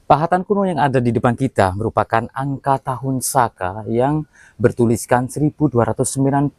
Pahatan kuno yang ada di depan kita merupakan angka tahun Saka yang bertuliskan 1295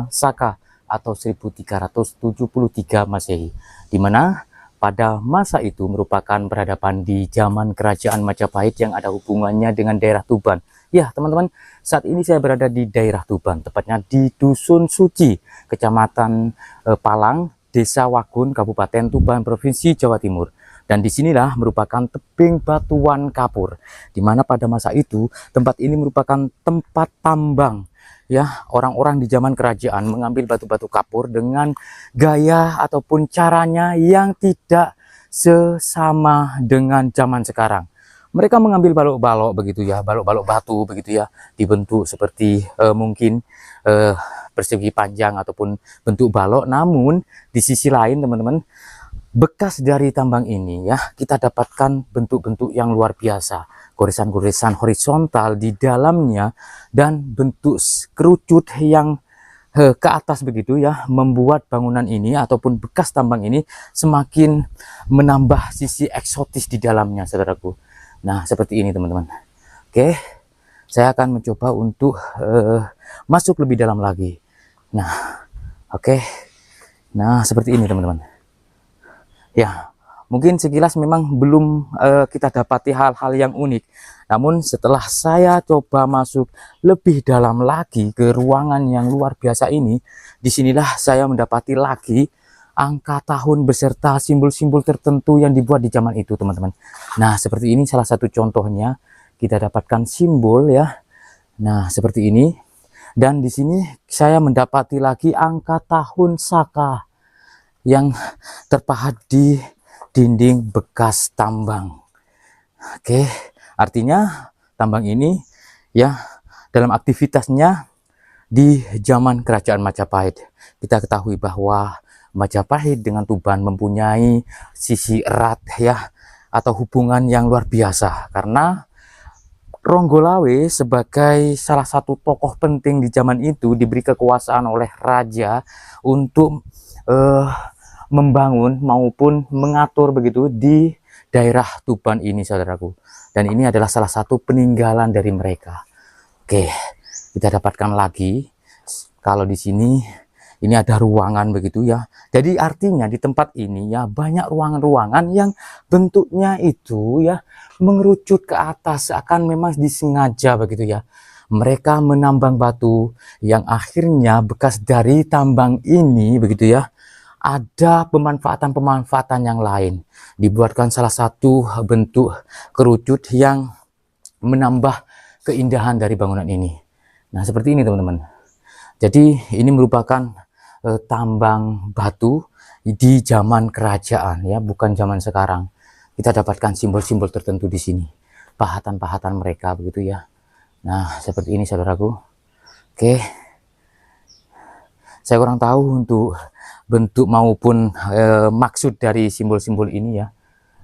Saka atau 1373 Masehi, di mana pada masa itu merupakan berhadapan di zaman kerajaan Majapahit yang ada hubungannya dengan daerah Tuban. Ya teman-teman, saat ini saya berada di daerah Tuban, tepatnya di Dusun Suci, Kecamatan Palang, Desa Wagun, Kabupaten Tuban, Provinsi Jawa Timur. Dan disinilah merupakan tebing batuan kapur, di mana pada masa itu tempat ini merupakan tempat tambang. Ya, orang-orang di zaman kerajaan mengambil batu-batu kapur dengan gaya ataupun caranya yang tidak sesama dengan zaman sekarang. Mereka mengambil balok-balok begitu ya, balok-balok batu begitu ya, dibentuk seperti mungkin persegi panjang ataupun bentuk balok. Namun di sisi lain teman-teman, bekas dari tambang ini ya, kita dapatkan bentuk-bentuk yang luar biasa, goresan-goresan horizontal di dalamnya dan bentuk kerucut yang ke atas begitu ya, membuat bangunan ini ataupun bekas tambang ini semakin menambah sisi eksotis di dalamnya, saudaraku. Nah, seperti ini teman-teman. Oke, saya akan mencoba untuk masuk lebih dalam lagi. Nah, oke. Nah, seperti ini teman-teman. Ya, mungkin sekilas memang belum kita dapati hal-hal yang unik. Namun setelah saya coba masuk lebih dalam lagi ke ruangan yang luar biasa ini, disinilah saya mendapati lagi angka tahun beserta simbol-simbol tertentu yang dibuat di zaman itu, teman-teman. Nah, seperti ini salah satu contohnya. Kita dapatkan simbol ya. Nah, seperti ini. Dan di sini saya mendapati lagi angka tahun Saka yang terpahat di dinding bekas tambang. Oke, artinya tambang ini ya dalam aktivitasnya di zaman kerajaan Majapahit. Kita ketahui bahwa Majapahit dengan Tuban mempunyai sisi erat ya, atau hubungan yang luar biasa, karena Ronggolawe sebagai salah satu tokoh penting di zaman itu diberi kekuasaan oleh raja untuk membangun maupun mengatur begitu di daerah Tuban ini, saudaraku. Dan ini adalah salah satu peninggalan dari mereka. Oke, kita dapatkan lagi kalau di sini ini ada ruangan begitu ya. Jadi artinya di tempat ini ya banyak ruangan-ruangan yang bentuknya itu ya mengerucut ke atas, akan memang disengaja begitu ya. Mereka menambang batu yang akhirnya bekas dari tambang ini begitu ya, ada pemanfaatan-pemanfaatan yang lain. Dibuatkan salah satu bentuk kerucut yang menambah keindahan dari bangunan ini. Nah, seperti ini teman-teman. Jadi ini merupakan tambang batu di zaman kerajaan ya, bukan zaman sekarang. Kita dapatkan simbol-simbol tertentu di sini. Pahatan-pahatan mereka begitu ya. Nah, seperti ini saudaraku. Oke. Saya kurang tahu untuk bentuk maupun maksud dari simbol-simbol ini ya.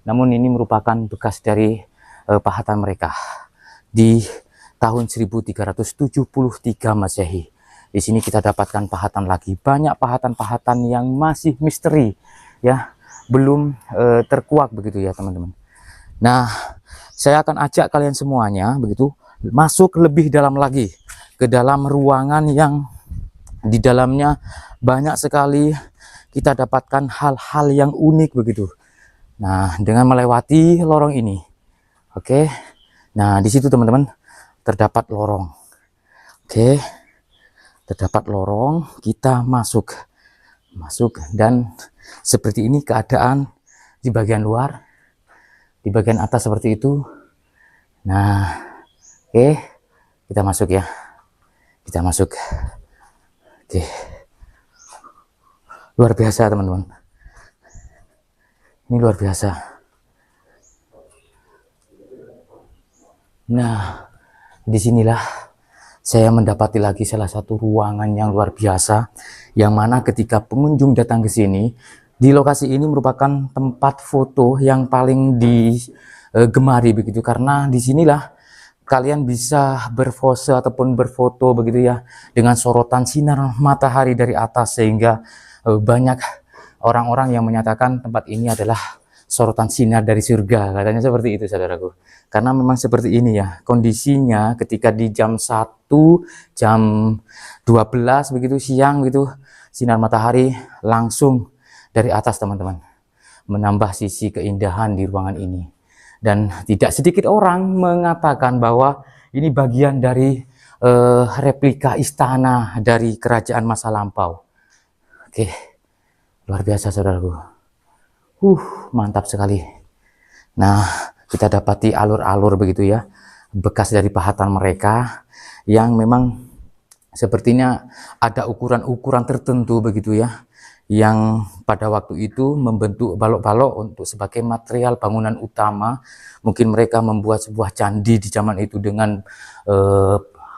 Namun ini merupakan bekas dari pahatan mereka di tahun 1373 Masehi. Di sini kita dapatkan pahatan lagi, banyak pahatan-pahatan yang masih misteri ya, belum terkuak begitu ya teman-teman. Nah, saya akan ajak kalian semuanya begitu masuk lebih dalam lagi ke dalam ruangan yang di dalamnya banyak sekali kita dapatkan hal-hal yang unik begitu. Nah, dengan melewati lorong ini. Oke. Nah, di situ teman-teman terdapat lorong. Oke. Terdapat lorong, kita masuk dan seperti ini keadaan di bagian luar. Di bagian atas seperti itu. Nah, oke. Kita masuk ya. Kita masuk. Oke. Luar biasa teman-teman. Ini luar biasa. Nah, disinilah saya mendapati lagi salah satu ruangan yang luar biasa, yang mana ketika pengunjung datang ke sini, di lokasi ini merupakan tempat foto yang paling digemari begitu, karena disinilah kalian bisa berpose ataupun berfoto begitu ya, dengan sorotan sinar matahari dari atas, sehingga banyak orang-orang yang menyatakan tempat ini adalah sorotan sinar dari surga, katanya seperti itu saudaraku. Karena memang seperti ini ya kondisinya ketika di jam 1, jam 12 begitu siang gitu, sinar matahari langsung dari atas teman-teman, menambah sisi keindahan di ruangan ini. Dan tidak sedikit orang mengatakan bahwa ini bagian dari replika istana dari kerajaan masa lampau. Oke, luar biasa saudaraku. Mantap sekali. Nah, kita dapati alur-alur begitu ya, bekas dari pahatan mereka yang memang sepertinya ada ukuran-ukuran tertentu begitu ya, yang pada waktu itu membentuk balok-balok untuk sebagai material bangunan utama. Mungkin mereka membuat sebuah candi di zaman itu dengan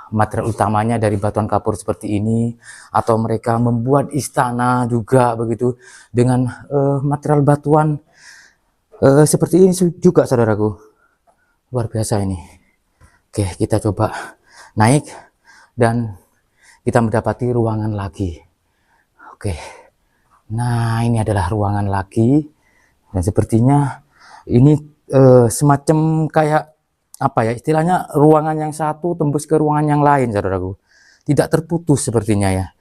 material utamanya dari batuan kapur seperti ini, atau mereka membuat istana juga begitu dengan material batuan seperti ini juga saudaraku. Luar biasa ini. Oke, kita coba naik dan kita mendapati ruangan lagi. Oke, nah ini adalah ruangan lagi, dan sepertinya ini semacam kayak apa ya istilahnya, ruangan yang satu tembus ke ruangan yang lain saudaraku, tidak terputus sepertinya ya.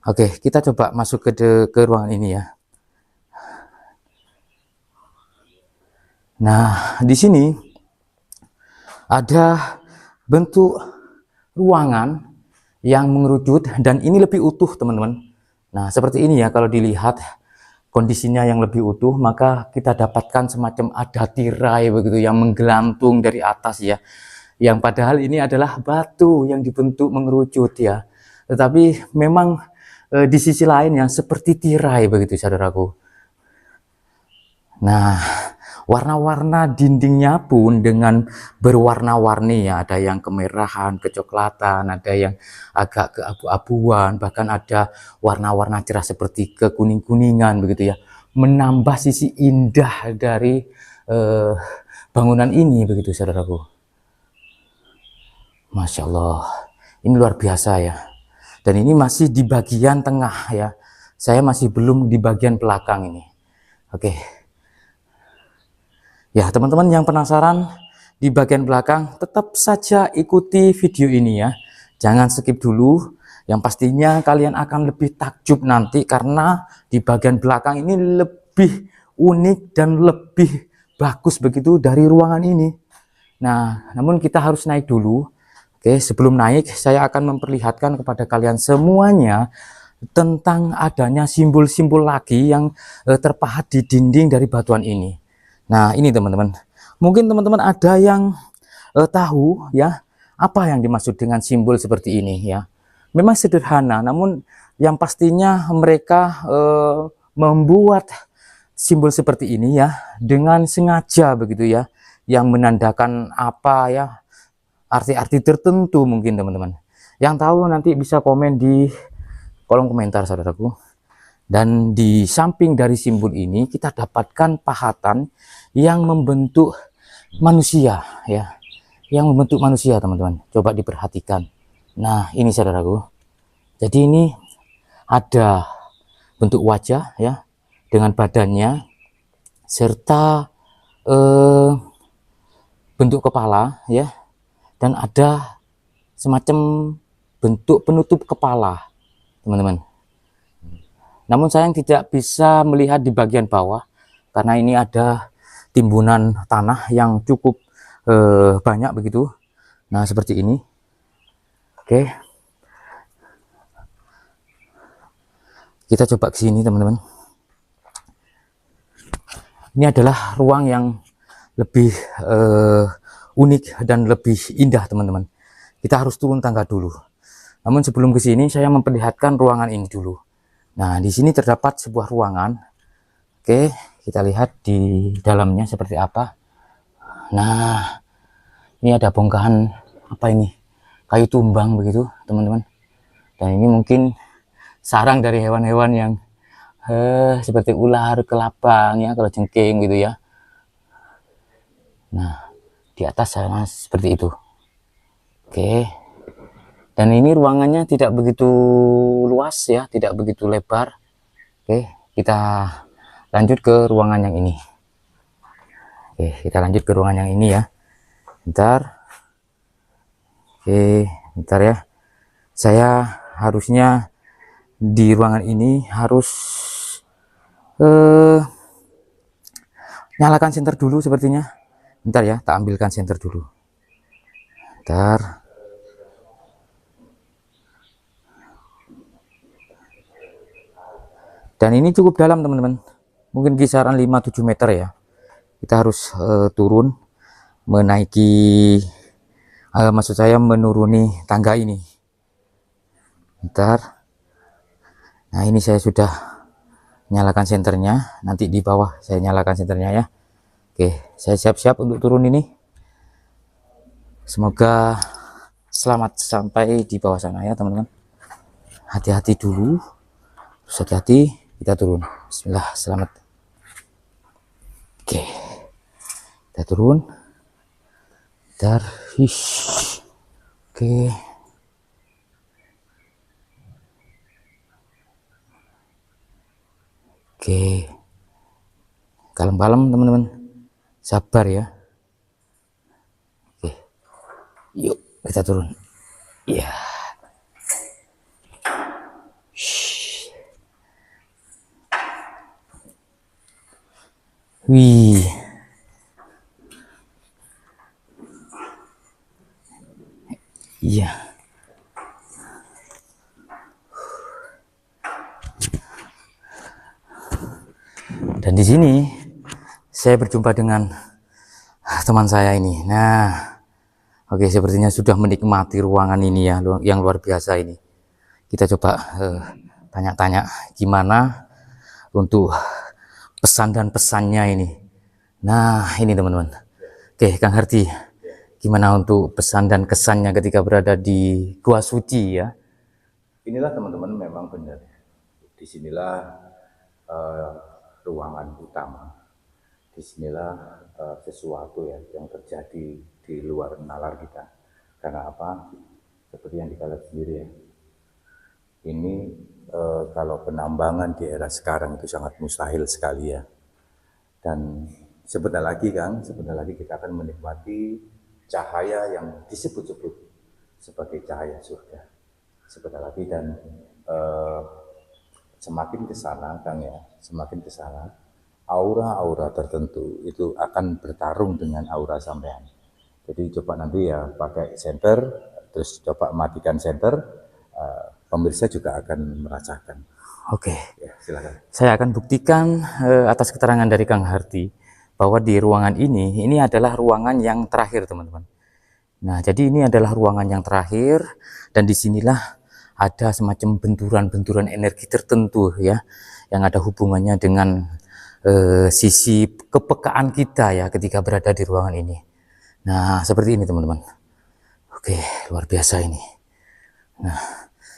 Oke, kita coba masuk ke ruangan ini ya. Nah, di sini ada bentuk ruangan yang mengerucut dan ini lebih utuh teman-teman. Nah, seperti ini ya, kalau dilihat kondisinya yang lebih utuh, maka kita dapatkan semacam ada tirai begitu yang menggelantung dari atas ya, yang padahal ini adalah batu yang dibentuk mengerucut ya, tetapi memang di sisi lain yang seperti tirai begitu saudaraku. Nah, warna-warna dindingnya pun dengan berwarna-warni ya, ada yang kemerahan, kecoklatan, ada yang agak keabu-abuan, bahkan ada warna-warna cerah seperti kekuning-kuningan begitu ya, menambah sisi indah dari bangunan ini begitu saudaraku. Masya Allah, ini luar biasa ya. Dan ini masih di bagian tengah ya, saya masih belum di bagian belakang ini. Oke. Ya, teman-teman yang penasaran di bagian belakang, tetap saja ikuti video ini ya. Jangan skip dulu. Yang pastinya kalian akan lebih takjub nanti karena di bagian belakang ini lebih unik dan lebih bagus begitu dari ruangan ini. Nah, namun kita harus naik dulu. Oke, sebelum naik saya akan memperlihatkan kepada kalian semuanya tentang adanya simbol-simbol lagi yang terpahat di dinding dari batuan ini. Nah, ini teman-teman, mungkin teman-teman ada yang tahu ya apa yang dimaksud dengan simbol seperti ini ya. Memang sederhana, namun yang pastinya mereka membuat simbol seperti ini ya dengan sengaja begitu ya, yang menandakan apa ya, arti-arti tertentu mungkin teman-teman. Yang tahu nanti bisa komen di kolom komentar saudaraku. Dan di samping dari simbol ini kita dapatkan pahatan yang membentuk manusia ya, yang membentuk manusia teman-teman. Coba diperhatikan. Nah, ini saudaraku. Jadi ini ada bentuk wajah ya dengan badannya serta bentuk kepala ya, dan ada semacam bentuk penutup kepala teman-teman. Namun sayang tidak bisa melihat di bagian bawah karena ini ada timbunan tanah yang cukup banyak begitu. Nah, seperti ini. Oke. Kita coba ke sini teman-teman. Ini adalah ruang yang lebih unik dan lebih indah teman-teman. Kita harus turun tangga dulu. Namun sebelum ke sini saya memperlihatkan ruangan ini dulu. Nah, di sini terdapat sebuah ruangan. Oke, kita lihat di dalamnya seperti apa. Nah, ini ada bongkahan apa ini? Kayu tumbang begitu, teman-teman. Dan ini mungkin sarang dari hewan-hewan yang seperti ular, kelabang ya, kalau jengking gitu ya. Nah, di atas sana seperti itu. Oke. Dan ini ruangannya tidak begitu luas ya, tidak begitu lebar. Oke, kita lanjut ke ruangan yang ini. Oke, kita lanjut ke ruangan yang ini ya. Bentar. Oke, bentar ya. Saya harusnya di ruangan ini harus nyalakan senter dulu sepertinya. Bentar ya, tak ambilkan senter dulu. Bentar. Dan ini cukup dalam teman-teman, mungkin kisaran 5-7 meter ya. Kita harus turun, menaiki, maksud saya menuruni tangga ini. Bentar. Nah ini saya sudah nyalakan senternya, nanti di bawah saya nyalakan senternya ya. Oke, saya siap-siap untuk turun ini. Semoga selamat sampai di bawah sana ya teman-teman. Hati-hati dulu, terus hati-hati. Kita turun. Bismillah, selamat. Oke, kita turun. Bentar. Oke. Oke. Kalem-kalem teman-teman. Sabar ya. Oke. Yuk, kita turun. Iya. Wih. Iya. Dan di sini saya berjumpa dengan teman saya ini. Nah, oke, sepertinya sudah menikmati ruangan ini ya, yang luar biasa ini. Kita coba tanya-tanya gimana untuk pesan dan pesannya ini. Nah ini teman-teman. Oke, Kang Harti, gimana untuk pesan dan kesannya ketika berada di Gua Suci ya? Inilah teman-teman, memang benar. Disinilah ruangan utama. Disinilah sesuatu ya yang terjadi di luar nalar kita. Karena apa? Seperti yang kita lihat sendiri ya. Ini kalau penambangan di era sekarang itu sangat mustahil sekali ya. Dan sebentar lagi kita akan menikmati cahaya yang disebut-sebut sebagai cahaya surga. Sebentar lagi, dan semakin ke sana Kang ya, semakin ke sana aura-aura tertentu itu akan bertarung dengan aura sampean. Jadi coba nanti ya pakai senter, terus coba matikan senter, pemirsa juga akan merasakan. Oke, Ya, silakan. saya akan buktikan atas keterangan dari Kang Harti bahwa di ruangan ini adalah ruangan yang terakhir teman-teman. Nah, jadi ini adalah ruangan yang terakhir, dan disinilah ada semacam benturan-benturan energi tertentu ya, yang ada hubungannya dengan sisi kepekaan kita ya ketika berada di ruangan ini. Nah, seperti ini teman-teman. Oke, luar biasa ini. Nah,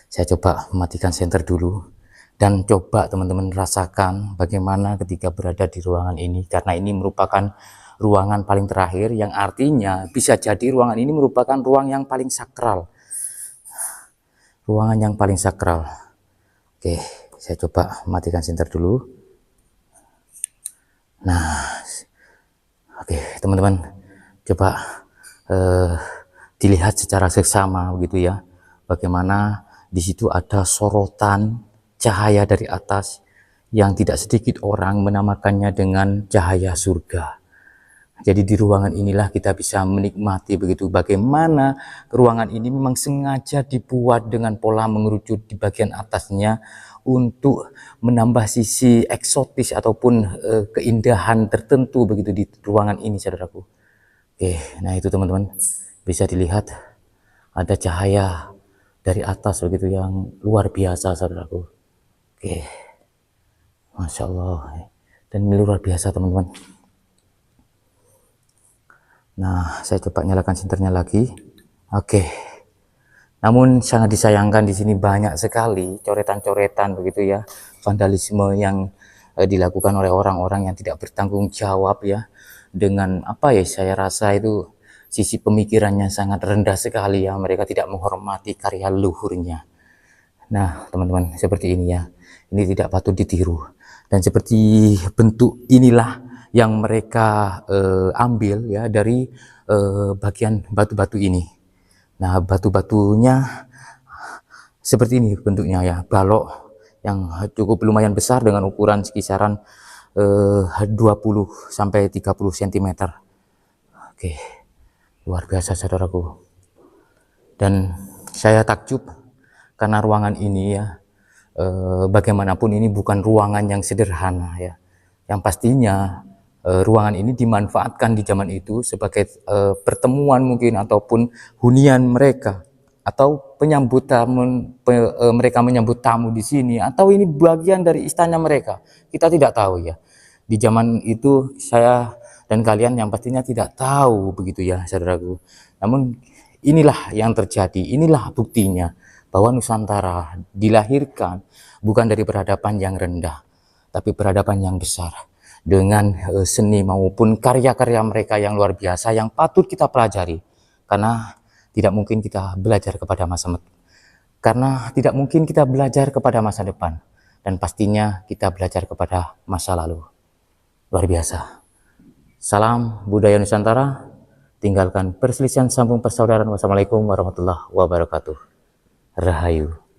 saya coba mematikan senter dulu dan coba teman-teman rasakan bagaimana ketika berada di ruangan ini, karena ini merupakan ruangan paling terakhir, yang artinya bisa jadi ruangan ini merupakan ruang yang paling sakral. Ruangan yang paling sakral. Oke, saya coba matikan senter dulu. Nah, oke teman-teman, coba dilihat secara seksama begitu ya, bagaimana di situ ada sorotan cahaya dari atas yang tidak sedikit orang menamakannya dengan cahaya surga. Jadi di ruangan inilah kita bisa menikmati begitu bagaimana ruangan ini memang sengaja dibuat dengan pola mengerucut di bagian atasnya untuk menambah sisi eksotis ataupun keindahan tertentu begitu di ruangan ini, saudaraku. Oke, nah itu teman-teman bisa dilihat ada cahaya dari atas begitu yang luar biasa, saudaraku. Oke, Masya Allah, dan ini luar biasa teman-teman. Nah, saya coba nyalakan senternya lagi. Oke. Namun sangat disayangkan di sini banyak sekali coretan-coretan begitu ya, vandalisme yang dilakukan oleh orang-orang yang tidak bertanggung jawab ya. Dengan apa ya, saya rasa itu sisi pemikirannya sangat rendah sekali ya. Mereka tidak menghormati karya leluhurnya. Nah, teman-teman, seperti ini ya. Ini tidak patut ditiru. Dan seperti bentuk inilah yang mereka ambil ya dari bagian batu-batu ini. Nah, batu-batunya seperti ini bentuknya ya, balok yang cukup lumayan besar dengan ukuran sekisaran 20 sampai 30 cm. Oke, luar biasa saudaraku. Dan saya takjub karena ruangan ini ya, bagaimanapun ini bukan ruangan yang sederhana ya. Yang pastinya ruangan ini dimanfaatkan di zaman itu sebagai pertemuan mungkin ataupun hunian mereka, atau penyambut tamu, mereka menyambut tamu di sini, atau ini bagian dari istana mereka. Kita tidak tahu ya. Di zaman itu saya dan kalian yang pastinya tidak tahu begitu ya saudaraku. Namun inilah yang terjadi, inilah buktinya bahwa Nusantara dilahirkan bukan dari peradaban yang rendah, tapi peradaban yang besar, dengan seni maupun karya-karya mereka yang luar biasa yang patut kita pelajari. Karena tidak mungkin kita belajar kepada masa depan, dan pastinya kita belajar kepada masa lalu. Luar biasa. Salam budaya Nusantara, tinggalkan perselisihan, sambung persaudaraan. Wassalamualaikum warahmatullahi wabarakatuh. Rahayu.